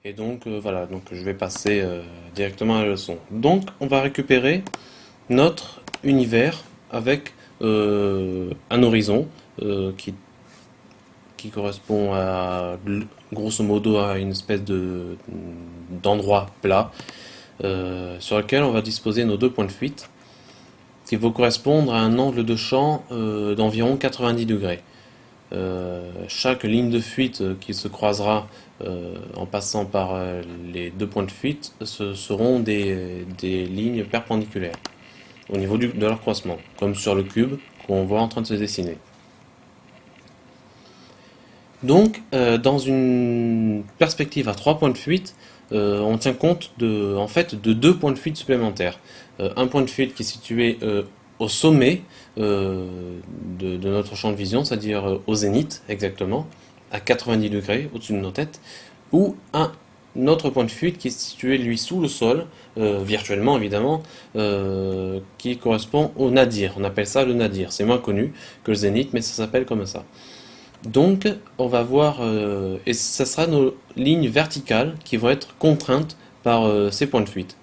Et donc voilà, donc je vais passer directement à la leçon. Donc on va récupérer notre univers avec un horizon qui correspond à grosso modo à une espèce d'endroit plat sur lequel on va disposer nos deux points de fuite qui vont correspondre à un angle de champ d'environ 90 degrés. Chaque ligne de fuite qui se croisera en passant par les deux points de fuite, ce seront des lignes perpendiculaires au niveau de leur croisement, comme sur le cube qu'on voit en train de se dessiner. Donc, dans une perspective à trois points de fuite, on tient compte en fait, de deux points de fuite supplémentaires. Un point de fuite qui est situé au sommet de notre champ de vision, c'est-à-dire au zénith exactement, à 90 degrés au-dessus de nos têtes, ou un autre point de fuite qui est situé lui sous le sol, virtuellement évidemment, qui correspond au nadir. On appelle ça le nadir. C'est moins connu que le zénith, mais ça s'appelle comme ça. Donc, on va voir, et ça sera nos lignes verticales qui vont être contraintes par ces points de fuite.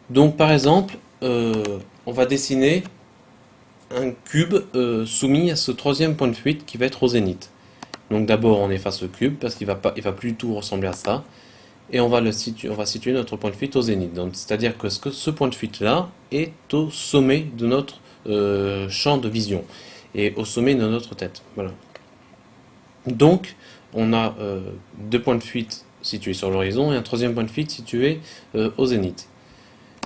Donc, par exemple, on va dessiner un cube soumis à ce troisième point de fuite qui va être au zénith. Donc, d'abord, on efface le cube parce qu'il va plus du tout ressembler à ça, et on va situer notre point de fuite au zénith. Donc, c'est-à-dire que ce point de fuite-là est au sommet de notre champ de vision et au sommet de notre tête. Voilà. Donc, on a deux points de fuite situés sur l'horizon et un troisième point de fuite situé au zénith.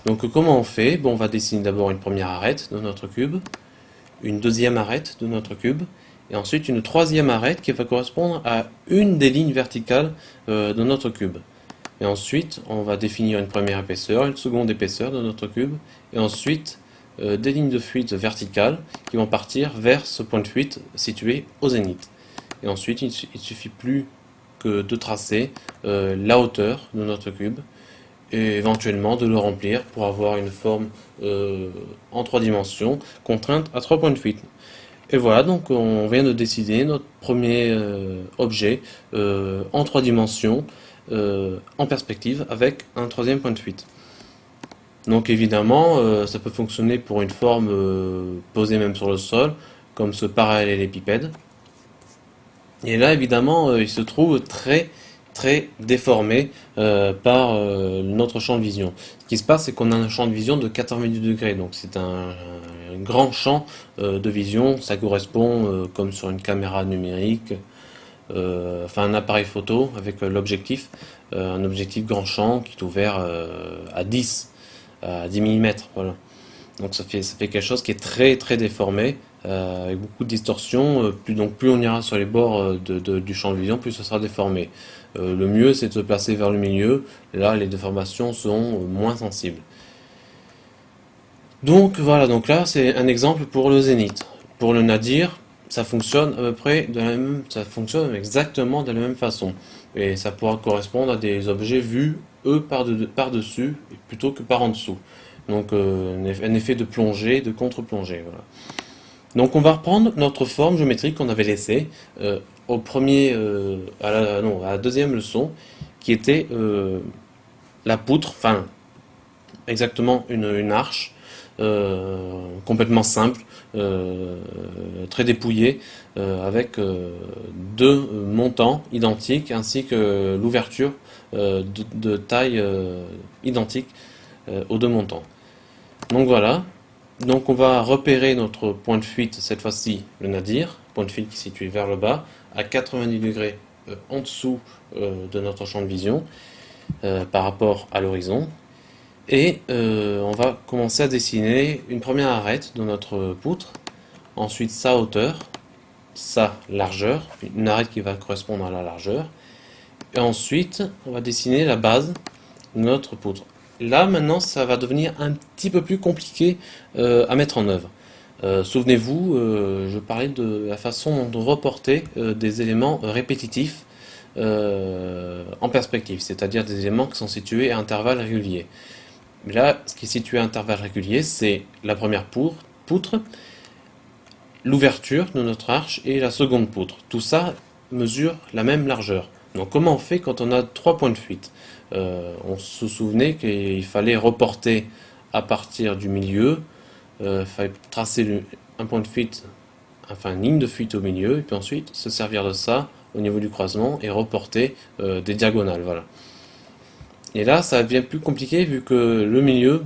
Donc, comment on fait? Bon, on va dessiner d'abord une première arête de notre cube, une deuxième arête de notre cube, et ensuite une troisième arête qui va correspondre à une des lignes verticales de notre cube. Et ensuite, on va définir une première épaisseur, une seconde épaisseur de notre cube, et ensuite des lignes de fuite verticales qui vont partir vers ce point de fuite situé au zénith. Et ensuite, il ne suffit plus que de tracer la hauteur de notre cube et éventuellement de le remplir pour avoir une forme en trois dimensions contrainte à trois points de fuite. Et voilà, donc on vient de décider notre premier objet en trois dimensions en perspective avec un troisième point de fuite. Donc évidemment, ça peut fonctionner pour une forme posée même sur le sol, comme ce parallélépipède. Et là, évidemment, il se trouve très très déformé par notre champ de vision. Ce qui se passe, c'est qu'on a un champ de vision de 90 degrés, donc c'est un grand champ de vision. Ça correspond, comme sur une caméra numérique, enfin un appareil photo avec l'objectif, un objectif grand champ qui est ouvert à 10 mm, voilà. Donc ça fait quelque chose qui est très très déformé, avec beaucoup de distorsion. Donc plus on ira sur les bords du champ de vision, plus ce sera déformé. Le mieux c'est de se placer vers le milieu, là les déformations seront moins sensibles. Donc voilà, donc là c'est un exemple pour le zénith. Pour le nadir, ça fonctionne à peu près ça fonctionne exactement de la même façon. Et ça pourra correspondre à des objets vus, eux, par-dessus, plutôt que par en dessous. Donc un effet de plongée, de contre-plongée. Voilà. Donc on va reprendre notre forme géométrique qu'on avait laissée à la deuxième leçon, qui était la poutre, enfin exactement une arche, complètement simple, très dépouillée, avec deux montants identiques, ainsi que l'ouverture de taille identique aux deux montants. Donc voilà, donc on va repérer notre point de fuite, cette fois-ci le nadir, point de fuite qui est situé vers le bas, à 90 degrés en dessous de notre champ de vision, par rapport à l'horizon. Et on va commencer à dessiner une première arête de notre poutre, ensuite sa hauteur, sa largeur, une arête qui va correspondre à la largeur, et ensuite on va dessiner la base de notre poutre. Là maintenant ça va devenir un petit peu plus compliqué à mettre en œuvre. Souvenez-vous, je parlais de la façon de reporter des éléments répétitifs en perspective, c'est-à-dire des éléments qui sont situés à intervalles réguliers. Là, ce qui est situé à intervalles réguliers, c'est la première poutre, l'ouverture de notre arche et la seconde poutre. Tout ça mesure la même largeur. Donc comment on fait quand on a 3 points de fuite? On se souvenait qu'il fallait reporter à partir du milieu, il fallait tracer un point de fuite, enfin une ligne de fuite au milieu, et puis ensuite se servir de ça au niveau du croisement et reporter des diagonales. Voilà. Et là, ça devient plus compliqué vu que le milieu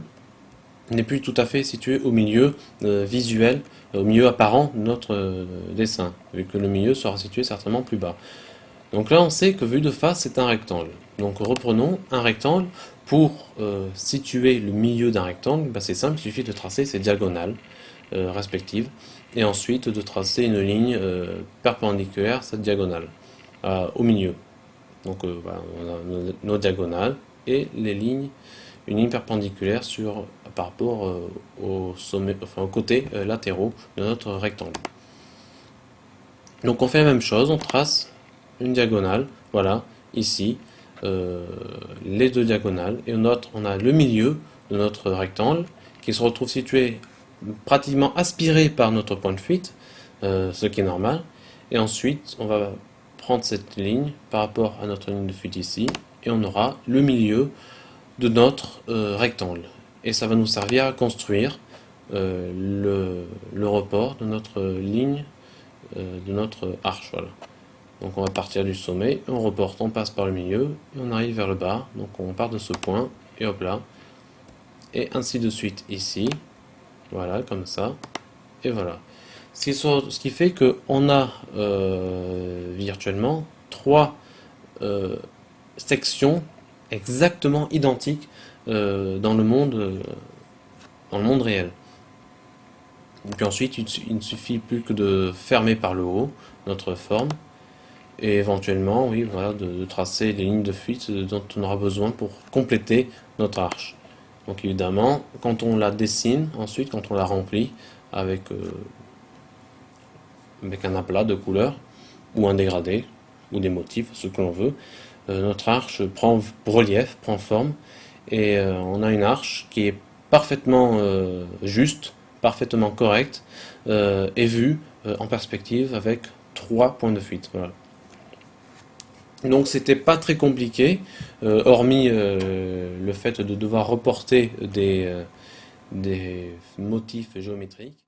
n'est plus tout à fait situé au milieu visuel, au milieu apparent de notre dessin, vu que le milieu sera situé certainement plus bas. Donc là, on sait que vu de face, c'est un rectangle. Donc reprenons un rectangle. Pour situer le milieu d'un rectangle, bah, c'est simple, il suffit de tracer ses diagonales respectives, et ensuite de tracer une ligne perpendiculaire à cette diagonale, au milieu. Donc voilà, on a nos diagonales et les lignes, une ligne perpendiculaire par rapport au sommet, enfin aux côtés latéraux de notre rectangle. Donc on fait la même chose, on trace une diagonale, voilà, ici, les deux diagonales, et on a le milieu de notre rectangle qui se retrouve situé pratiquement aspiré par notre point de fuite, ce qui est normal, et ensuite on va prendre cette ligne par rapport à notre ligne de fuite ici, et on aura le milieu de notre rectangle. Et ça va nous servir à construire le report de notre ligne, de notre arche. Voilà. Donc on va partir du sommet, on reporte, on passe par le milieu, et on arrive vers le bas. Donc on part de ce point, et hop là. Et ainsi de suite ici. Voilà, comme ça. Et voilà. Ce qui fait qu'on a virtuellement 3 sections exactement identiques dans le monde réel. Et puis ensuite, il ne suffit plus que de fermer par le haut notre forme et éventuellement, oui, voilà, de tracer les lignes de fuite dont on aura besoin pour compléter notre arche. Donc évidemment, quand on la dessine, ensuite, quand on la remplit avec un aplat de couleurs ou un dégradé ou des motifs, ce que l'on veut, notre arche prend relief, prend forme et on a une arche qui est parfaitement juste, parfaitement correcte et vue en perspective avec 3 points de fuite. Voilà. Donc c'était pas très compliqué, hormis le fait de devoir reporter des motifs géométriques.